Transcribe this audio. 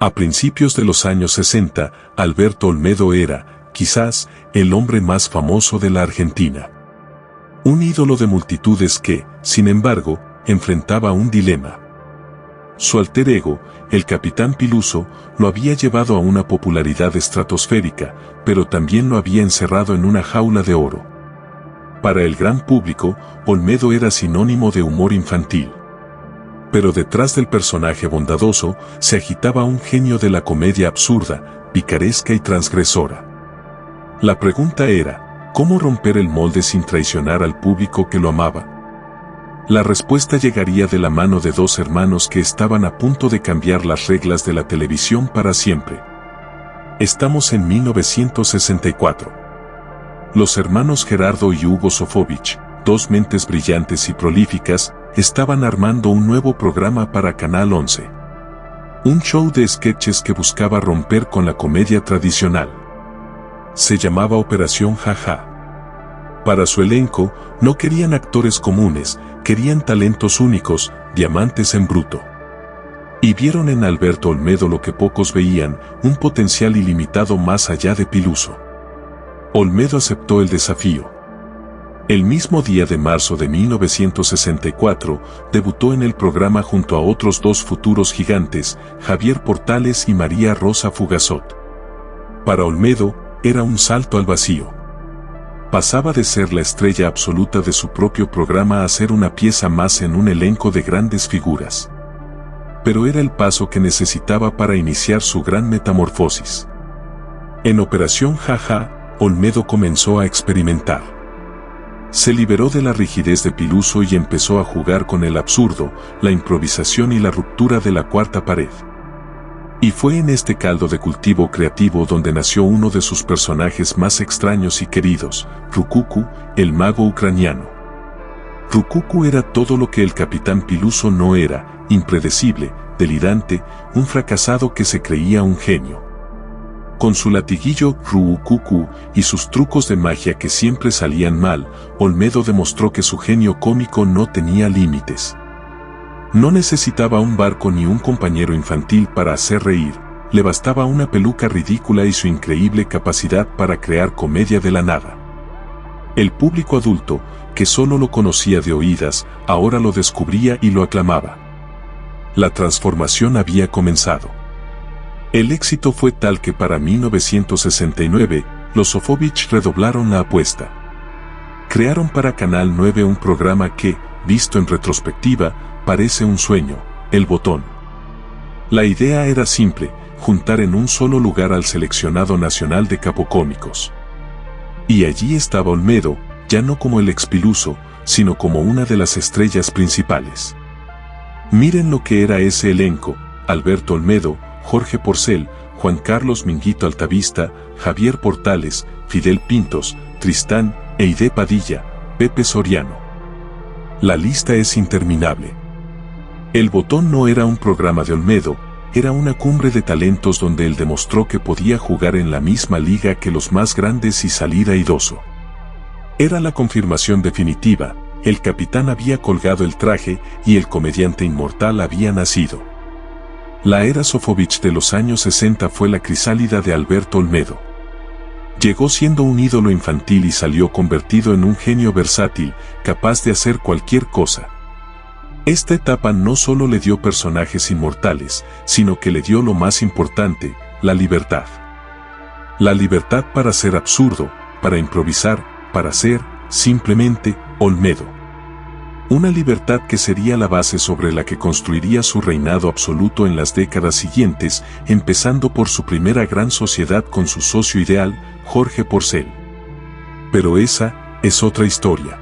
A principios de los años 60, Alberto Olmedo era, quizás, el hombre más famoso de la Argentina. Un ídolo de multitudes que, sin embargo, enfrentaba un dilema. Su alter ego, el Capitán Piluso, lo había llevado a una popularidad estratosférica, pero también lo había encerrado en una jaula de oro. Para el gran público, Olmedo era sinónimo de humor infantil. Pero detrás del personaje bondadoso se agitaba un genio de la comedia absurda, picaresca y transgresora. La pregunta era, ¿cómo romper el molde sin traicionar al público que lo amaba? La respuesta llegaría de la mano de dos hermanos que estaban a punto de cambiar las reglas de la televisión para siempre. Estamos en 1964. Los hermanos Gerardo y Hugo Sofovich, dos mentes brillantes y prolíficas, estaban armando un nuevo programa para Canal 11. Un show de sketches que buscaba romper con la comedia tradicional. Se llamaba Operación Jaja. Para su elenco, no querían actores comunes, querían talentos únicos, diamantes en bruto. Y vieron en Alberto Olmedo lo que pocos veían, un potencial ilimitado más allá de Piluso. Olmedo aceptó el desafío. El mismo día de marzo de 1964, debutó en el programa junto a otros dos futuros gigantes, Javier Portales y María Rosa Fugazot. Para Olmedo, era un salto al vacío. Pasaba de ser la estrella absoluta de su propio programa a ser una pieza más en un elenco de grandes figuras. Pero era el paso que necesitaba para iniciar su gran metamorfosis. En Operación Jaja, Olmedo comenzó a experimentar. Se liberó de la rigidez de Piluso y empezó a jugar con el absurdo, la improvisación y la ruptura de la cuarta pared. Y fue en este caldo de cultivo creativo donde nació uno de sus personajes más extraños y queridos, Rukuku, el mago ucraniano. Rukuku era todo lo que el Capitán Piluso no era, impredecible, delirante, un fracasado que se creía un genio. Con su latiguillo Rukuku y sus trucos de magia que siempre salían mal, Olmedo demostró que su genio cómico no tenía límites. No necesitaba un barco ni un compañero infantil para hacer reír, le bastaba una peluca ridícula y su increíble capacidad para crear comedia de la nada. El público adulto, que solo lo conocía de oídas, ahora lo descubría y lo aclamaba. La transformación había comenzado. El éxito fue tal que para 1969, los Sofovich redoblaron la apuesta. Crearon para Canal 9 un programa que, visto en retrospectiva, parece un sueño, El Botón. La idea era simple, juntar en un solo lugar al seleccionado nacional de capocómicos. Y allí estaba Olmedo, ya no como el ex-Piluso, sino como una de las estrellas principales. Miren lo que era ese elenco: Alberto Olmedo, Jorge Porcel, Juan Carlos Minguito Altavista, Javier Portales, Fidel Pintos, Tristán, Eide Padilla, Pepe Soriano. La lista es interminable. El Botón no era un programa de Olmedo, era una cumbre de talentos donde él demostró que podía jugar en la misma liga que los más grandes y salir airoso. Era la confirmación definitiva, el capitán había colgado el traje y el comediante inmortal había nacido. La era Sofovich de los años 60 fue la crisálida de Alberto Olmedo. Llegó siendo un ídolo infantil y salió convertido en un genio versátil, capaz de hacer cualquier cosa. Esta etapa no solo le dio personajes inmortales, sino que le dio lo más importante, la libertad. La libertad para ser absurdo, para improvisar, para ser, simplemente, Olmedo. Una libertad que sería la base sobre la que construiría su reinado absoluto en las décadas siguientes, empezando por su primera gran sociedad con su socio ideal, Jorge Porcel. Pero esa es otra historia.